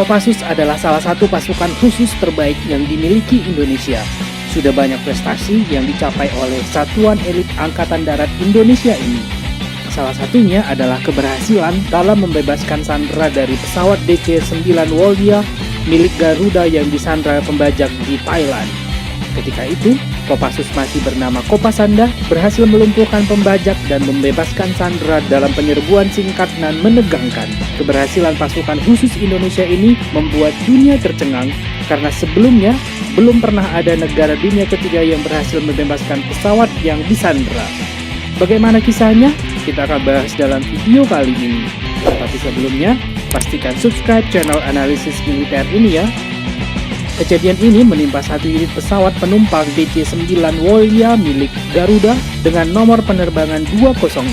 Kopassus adalah salah satu pasukan khusus terbaik yang dimiliki Indonesia. Sudah banyak prestasi yang dicapai oleh Satuan Elit Angkatan Darat Indonesia ini. Salah satunya adalah keberhasilan dalam membebaskan sandera dari pesawat DC-9 Wolya milik Garuda yang disandra pembajak di Thailand. Ketika itu, Kopassus masih bernama Kopasanda berhasil melumpuhkan pembajak dan membebaskan sandera dalam penyerbuan singkat dan menegangkan. Keberhasilan pasukan khusus Indonesia ini membuat dunia tercengang karena sebelumnya belum pernah ada negara dunia ketiga yang berhasil membebaskan pesawat yang disandera. Bagaimana kisahnya? Kita akan bahas dalam video kali ini. Tapi sebelumnya, pastikan subscribe channel analisis militer ini ya. Kejadian ini menimpa satu unit pesawat penumpang DC-9 Wolya milik Garuda dengan nomor penerbangan 206.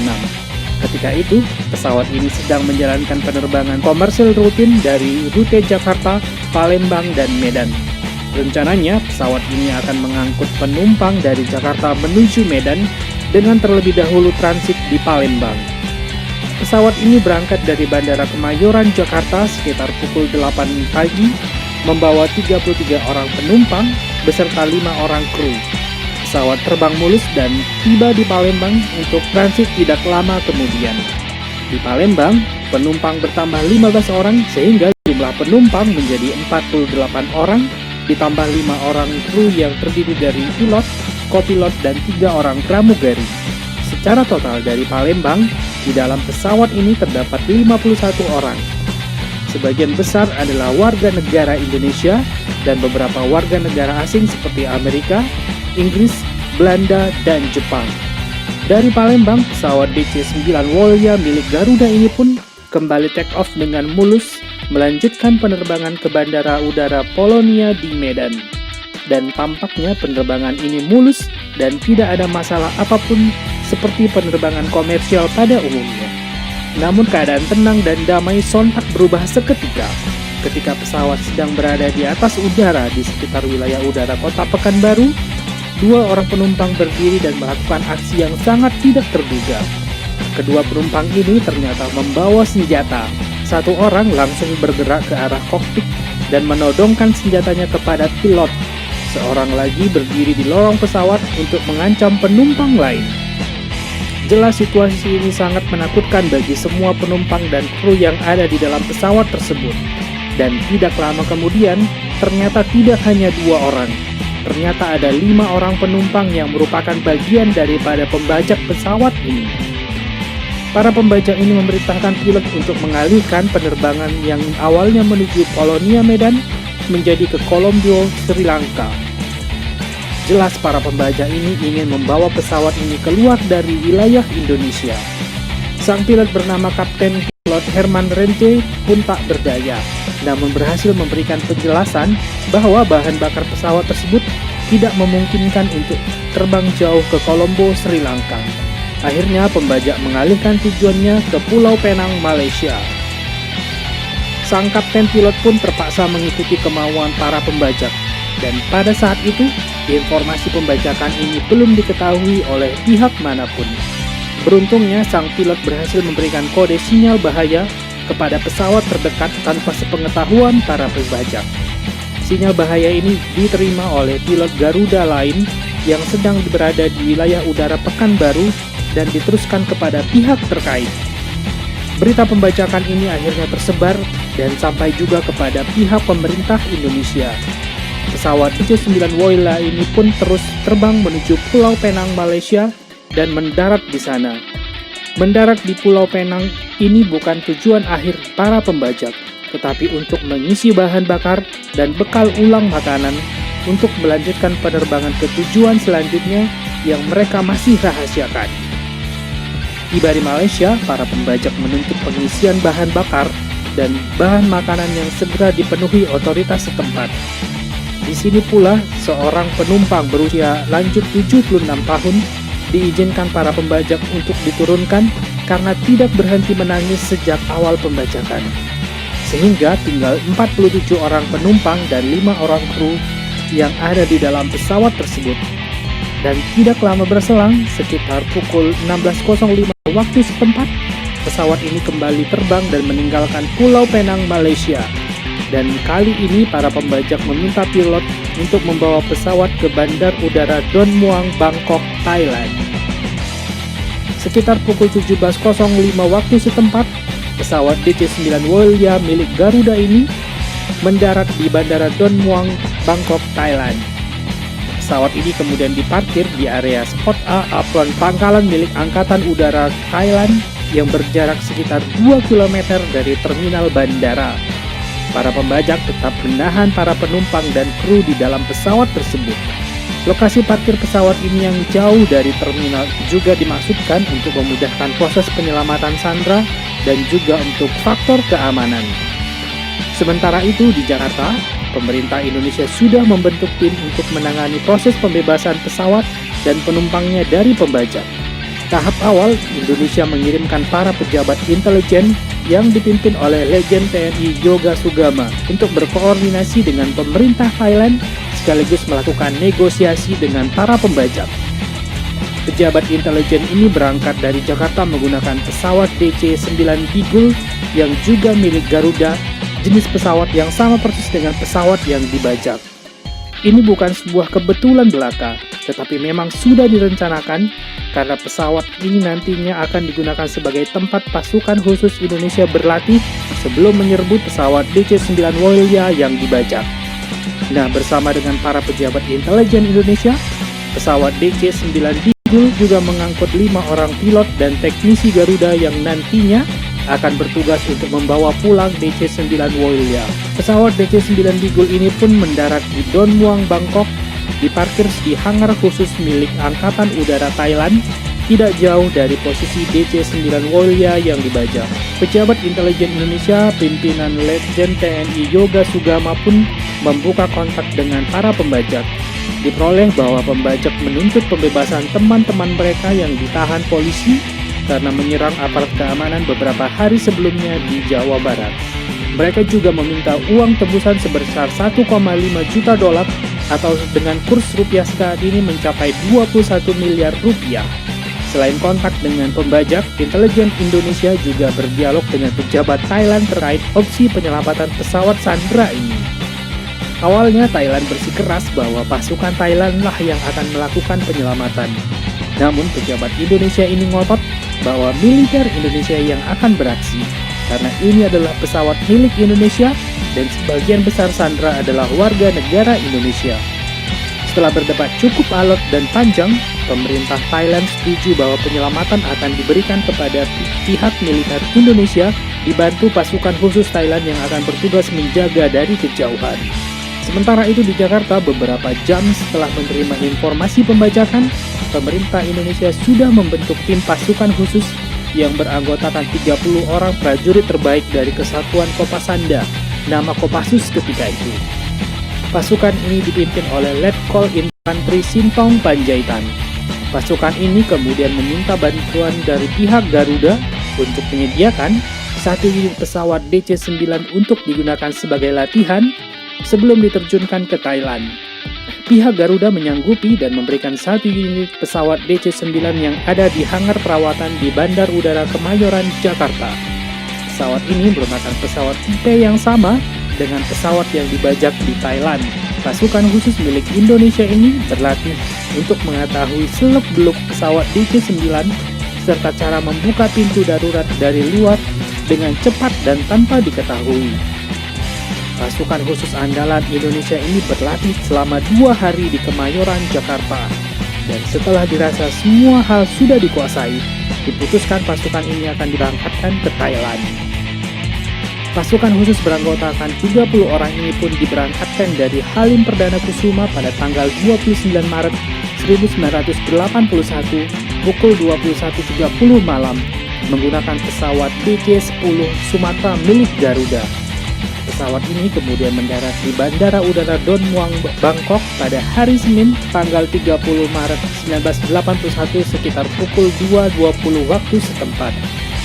Ketika itu, pesawat ini sedang menjalankan penerbangan komersil rutin dari rute Jakarta, Palembang, dan Medan. Rencananya, pesawat ini akan mengangkut penumpang dari Jakarta menuju Medan dengan terlebih dahulu transit di Palembang. Pesawat ini berangkat dari Bandara Kemayoran, Jakarta sekitar pukul 8 pagi, membawa 33 orang penumpang beserta 5 orang kru. Pesawat terbang mulus dan tiba di Palembang untuk transit tidak lama kemudian. Di Palembang, penumpang bertambah 15 orang sehingga jumlah penumpang menjadi 48 orang, ditambah 5 orang kru yang terdiri dari pilot, kopilot, dan 3 orang pramugari. Secara total dari Palembang, di dalam pesawat ini terdapat 51 orang. Sebagian besar adalah warga negara Indonesia dan beberapa warga negara asing seperti Amerika, Inggris, Belanda, dan Jepang. Dari Palembang, pesawat DC-9 Wolya milik Garuda ini pun kembali take off dengan mulus, melanjutkan penerbangan ke Bandara Udara Polonia di Medan. Dan tampaknya penerbangan ini mulus dan tidak ada masalah apapun seperti penerbangan komersial pada umumnya. Namun keadaan tenang dan damai sontak berubah seketika ketika pesawat sedang berada di atas udara di sekitar wilayah udara kota Pekanbaru. 2 orang penumpang berdiri dan melakukan aksi yang sangat tidak terduga. Kedua penumpang ini ternyata membawa senjata. Satu orang langsung bergerak ke arah kokpit dan menodongkan senjatanya kepada pilot. Seorang lagi berdiri di lorong pesawat untuk mengancam penumpang lain. Jelas situasi ini sangat menakutkan bagi semua penumpang dan kru yang ada di dalam pesawat tersebut. Dan tidak lama kemudian, ternyata tidak hanya 2 orang. Ternyata ada 5 orang penumpang yang merupakan bagian daripada pembajak pesawat ini. Para pembajak ini memerintahkan pilot untuk mengalihkan penerbangan yang awalnya menuju Polonia Medan menjadi ke Colombo, Sri Lanka. Jelas para pembajak ini ingin membawa pesawat ini keluar dari wilayah Indonesia. Sang pilot bernama Kapten Pilot Herman Rente pun tak berdaya, namun berhasil memberikan penjelasan bahwa bahan bakar pesawat tersebut tidak memungkinkan untuk terbang jauh ke Colombo, Sri Lanka. Akhirnya pembajak mengalihkan tujuannya ke Pulau Penang, Malaysia. Sang kapten pilot pun terpaksa mengikuti kemauan para pembajak. Dan pada saat itu, informasi pembajakan ini belum diketahui oleh pihak manapun. Beruntungnya, sang pilot berhasil memberikan kode sinyal bahaya kepada pesawat terdekat tanpa sepengetahuan para pembajak. Sinyal bahaya ini diterima oleh pilot Garuda lain yang sedang berada di wilayah udara Pekanbaru dan diteruskan kepada pihak terkait. Berita pembajakan ini akhirnya tersebar dan sampai juga kepada pihak pemerintah Indonesia. Pesawat DC-9 Wolya ini pun terus terbang menuju Pulau Penang, Malaysia dan mendarat di sana. Mendarat di Pulau Penang ini bukan tujuan akhir para pembajak, tetapi untuk mengisi bahan bakar dan bekal ulang makanan untuk melanjutkan penerbangan ke tujuan selanjutnya yang mereka masih rahasiakan. Tiba di Malaysia, para pembajak menuntut pengisian bahan bakar dan bahan makanan yang segera dipenuhi otoritas setempat. Di sini pula, seorang penumpang berusia lanjut 76 tahun diizinkan para pembajak untuk diturunkan karena tidak berhenti menangis sejak awal pembajakan. Sehingga tinggal 47 orang penumpang dan 5 orang kru yang ada di dalam pesawat tersebut. Dan tidak lama berselang, sekitar pukul 16.05 waktu setempat, pesawat ini kembali terbang dan meninggalkan Pulau Penang, Malaysia. Dan kali ini para pembajak meminta pilot untuk membawa pesawat ke Bandar Udara Don Muang, Bangkok, Thailand. Sekitar pukul 17.05 waktu setempat, pesawat DC-9 Wolia milik Garuda ini mendarat di Bandara Don Muang, Bangkok, Thailand. Pesawat ini kemudian diparkir di area spot A apron pangkalan milik Angkatan Udara Thailand yang berjarak sekitar 2 km dari terminal bandara. Para pembajak tetap menahan para penumpang dan kru di dalam pesawat tersebut. Lokasi parkir pesawat ini yang jauh dari terminal juga dimaksudkan untuk memudahkan proses penyelamatan sandera dan juga untuk faktor keamanan. Sementara itu di Jakarta, pemerintah Indonesia sudah membentuk tim untuk menangani proses pembebasan pesawat dan penumpangnya dari pembajak. Tahap awal, Indonesia mengirimkan para pejabat intelijen yang dipimpin oleh Legend TNI Yoga Sugama untuk berkoordinasi dengan pemerintah Thailand sekaligus melakukan negosiasi dengan para pembajak. Pejabat intelijen ini berangkat dari Jakarta menggunakan pesawat DC-9 Beagle yang juga milik Garuda, jenis pesawat yang sama persis dengan pesawat yang dibajak. Ini bukan sebuah kebetulan belaka, tetapi memang sudah direncanakan karena pesawat ini nantinya akan digunakan sebagai tempat pasukan khusus Indonesia berlatih sebelum menyerbu pesawat DC-9 Wolia yang dibajak. Nah, bersama dengan para pejabat intelijen Indonesia, pesawat DC-9 Beagle juga mengangkut 5 orang pilot dan teknisi Garuda yang nantinya akan bertugas untuk membawa pulang DC-9 Wolia. Pesawat DC-9 Beagle ini pun mendarat di Don Muang, Bangkok, diparkir di hangar khusus milik Angkatan Udara Thailand, tidak jauh dari posisi DC-9 Wolia yang dibajak. Pejabat intelijen Indonesia, pimpinan Legend TNI Yoga Sugama pun membuka kontak dengan para pembajak. Diperoleh bahwa pembajak menuntut pembebasan teman-teman mereka yang ditahan polisi karena menyerang aparat keamanan beberapa hari sebelumnya di Jawa Barat. Mereka juga meminta uang tebusan sebesar 1,5 juta dolar atau dengan kurs rupiah saat ini mencapai 21 miliar rupiah. Selain kontak dengan pembajak, intelijen Indonesia juga berdialog dengan pejabat Thailand terkait opsi penyelamatan pesawat sandera ini. Awalnya Thailand bersikeras bahwa pasukan Thailand lah yang akan melakukan penyelamatan. Namun pejabat Indonesia ini ngotot bahwa militer Indonesia yang akan beraksi karena ini adalah pesawat milik Indonesia dan sebagian besar sandera adalah warga negara Indonesia. Setelah berdebat cukup alot dan panjang, pemerintah Thailand setuju bahwa penyelamatan akan diberikan kepada pihak militer Indonesia dibantu pasukan khusus Thailand yang akan bertugas menjaga dari kejauhan. Sementara itu di Jakarta, beberapa jam setelah menerima informasi pembajakan, pemerintah Indonesia sudah membentuk tim pasukan khusus yang beranggotakan 30 orang prajurit terbaik dari Kesatuan Kopasanda, nama Kopassus ketika itu. Pasukan ini dipimpin oleh Letkol Infantri Sintong Panjaitan. Pasukan ini kemudian meminta bantuan dari pihak Garuda untuk menyediakan satu unit pesawat DC-9 untuk digunakan sebagai latihan sebelum diterjunkan ke Thailand. Pihak Garuda menyanggupi dan memberikan satu unit pesawat DC-9 yang ada di hangar perawatan di Bandar Udara Kemayoran, Jakarta. Pesawat ini merupakan pesawat tipe yang sama dengan pesawat yang dibajak di Thailand. Pasukan khusus milik Indonesia ini berlatih untuk mengetahui seluk-beluk pesawat DC-9 serta cara membuka pintu darurat dari luar dengan cepat dan tanpa diketahui. Pasukan khusus andalan Indonesia ini berlatih selama 2 hari di Kemayoran, Jakarta. Dan setelah dirasa semua hal sudah dikuasai, diputuskan pasukan ini akan diberangkatkan ke Thailand. Pasukan khusus beranggotakan 30 orang ini pun diberangkatkan dari Halim Perdana Kusuma pada tanggal 29 Maret 1981 pukul 21.30 malam menggunakan pesawat DC-10 Sumatera milik Garuda. Pesawat ini kemudian mendarat di Bandara Udara Don Muang, Bangkok pada hari Senin tanggal 30 Maret 1981 sekitar pukul 2.20 waktu setempat.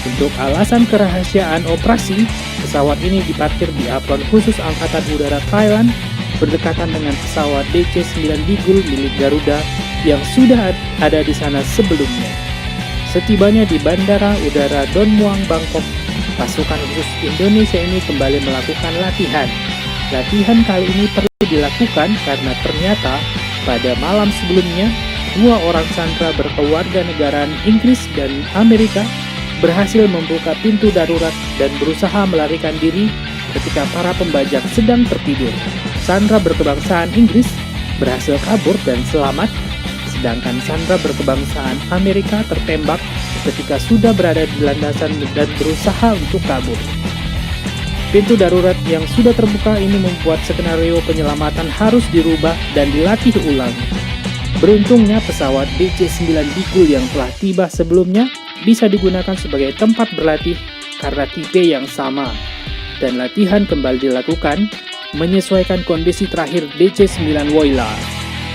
Untuk alasan kerahasiaan operasi, pesawat ini diparkir di apron khusus Angkatan Udara Thailand berdekatan dengan pesawat DC-9 Beagle milik Garuda yang sudah ada di sana sebelumnya. Setibanya di Bandara Udara Don Muang, Bangkok, pasukan khusus Indonesia ini kembali melakukan latihan Latihan kali ini perlu dilakukan karena ternyata pada malam sebelumnya, 2 orang sandera berkewarganegaraan Inggris dan Amerika berhasil membuka pintu darurat dan berusaha melarikan diri ketika para pembajak sedang tertidur. Sandera berkebangsaan Inggris berhasil kabur dan selamat, sedangkan sandera berkebangsaan Amerika tertembak ketika sudah berada di landasan dan berusaha untuk kabur. Pintu darurat yang sudah terbuka ini membuat skenario penyelamatan harus dirubah dan dilatih ulang. Beruntungnya pesawat DC-9 Beagle yang telah tiba sebelumnya bisa digunakan sebagai tempat berlatih karena tipe yang sama. Dan latihan kembali dilakukan menyesuaikan kondisi terakhir DC-9 Woyla.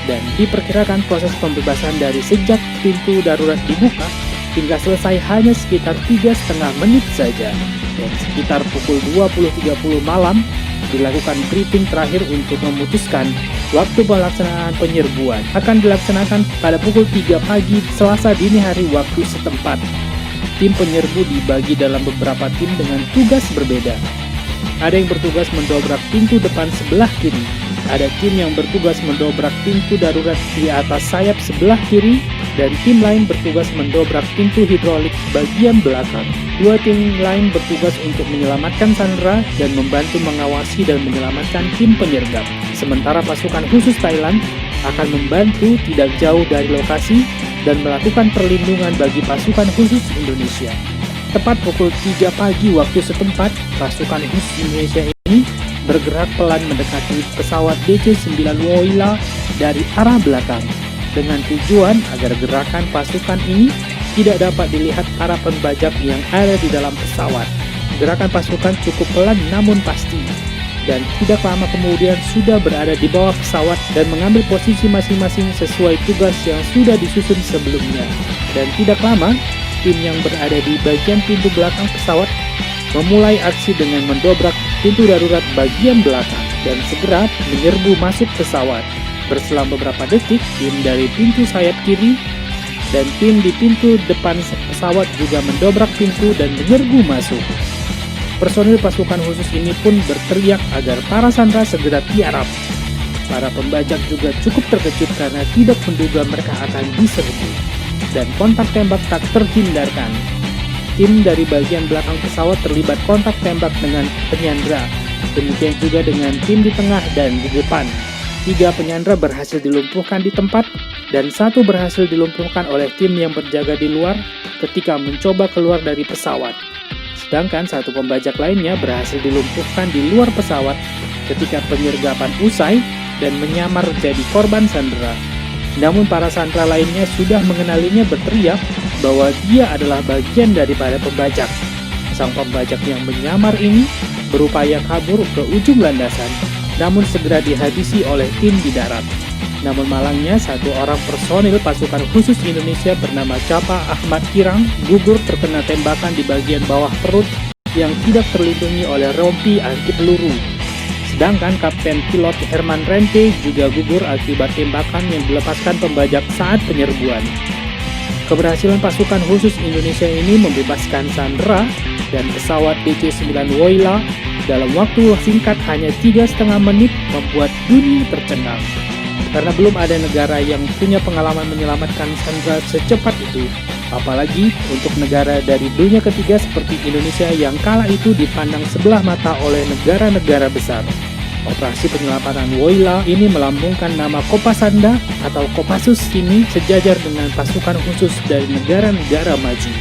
Dan diperkirakan proses pembebasan dari sejak pintu darurat dibuka hingga selesai hanya sekitar 3,5 menit saja. Dan sekitar pukul 20.30 malam dilakukan briefing terakhir untuk memutuskan waktu pelaksanaan penyerbuan. Akan dilaksanakan pada pukul 3 pagi Selasa dini hari waktu setempat. Tim penyerbu dibagi dalam beberapa tim dengan tugas berbeda. Ada yang bertugas mendobrak pintu depan sebelah kiri. Ada tim yang bertugas mendobrak pintu darurat di atas sayap sebelah kiri, dan tim lain bertugas mendobrak pintu hidrolik bagian belakang. 2 tim lain bertugas untuk menyelamatkan sandera dan membantu mengawasi dan menyelamatkan tim penyergap. Sementara pasukan khusus Thailand akan membantu tidak jauh dari lokasi dan melakukan perlindungan bagi pasukan khusus Indonesia. Tepat pukul 3 pagi waktu setempat, pasukan khusus Indonesia ini bergerak pelan mendekati pesawat DC-9 Woyla dari arah belakang, dengan tujuan agar gerakan pasukan ini tidak dapat dilihat para pembajak yang ada di dalam pesawat. Gerakan pasukan cukup pelan namun pasti, dan tidak lama kemudian sudah berada di bawah pesawat dan mengambil posisi masing-masing sesuai tugas yang sudah disusun sebelumnya. Dan tidak lama, tim yang berada di bagian pintu belakang pesawat memulai aksi dengan mendobrak pintu darurat bagian belakang dan segera menyerbu masuk pesawat. Berselang beberapa detik, tim dari pintu sayap kiri dan tim di pintu depan pesawat juga mendobrak pintu dan menyerbu masuk. Personil pasukan khusus ini pun berteriak agar para sandera segera tiarap. Para pembajak juga cukup terkejut karena tidak menduga mereka akan diserbu, dan kontak tembak tak terhindarkan. Tim dari bagian belakang pesawat terlibat kontak tembak dengan penyandera. Demikian juga dengan tim di tengah dan di depan. 3 penyandera berhasil dilumpuhkan di tempat, dan 1 berhasil dilumpuhkan oleh tim yang berjaga di luar ketika mencoba keluar dari pesawat. Sedangkan 1 pembajak lainnya berhasil dilumpuhkan di luar pesawat ketika penyergapan usai dan menyamar jadi korban sandera. Namun para sandera lainnya sudah mengenalinya berteriak bahwa dia adalah bagian daripada pembajak. Sang pembajak yang menyamar ini berupaya kabur ke ujung landasan, namun segera dihabisi oleh tim di darat. Namun malangnya, 1 orang personil pasukan khusus Indonesia bernama Capa Ahmad Kirang gugur terkena tembakan di bagian bawah perut yang tidak terlindungi oleh rompi anti peluru. Sedangkan Kapten Pilot Herman Rente juga gugur akibat tembakan yang dilepaskan pembajak saat penyerbuan. Keberhasilan pasukan khusus Indonesia ini membebaskan sandera dan pesawat DC-9 Woyla dalam waktu singkat hanya 3,5 menit membuat dunia tercengang. Karena belum ada negara yang punya pengalaman menyelamatkan sandera secepat itu, apalagi untuk negara dari dunia ketiga seperti Indonesia yang kala itu dipandang sebelah mata oleh negara-negara besar. Operasi penyelamatan Woyla ini melambungkan nama Kopasanda atau Kopassus kini sejajar dengan pasukan khusus dari negara-negara maju.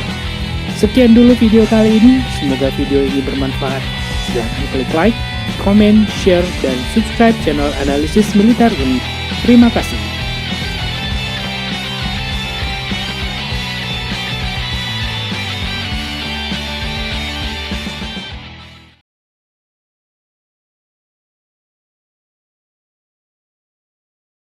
Sekian dulu video kali ini, semoga video ini bermanfaat. Silahkan klik like, komen, share, dan subscribe channel analisis militer ini. Terima kasih.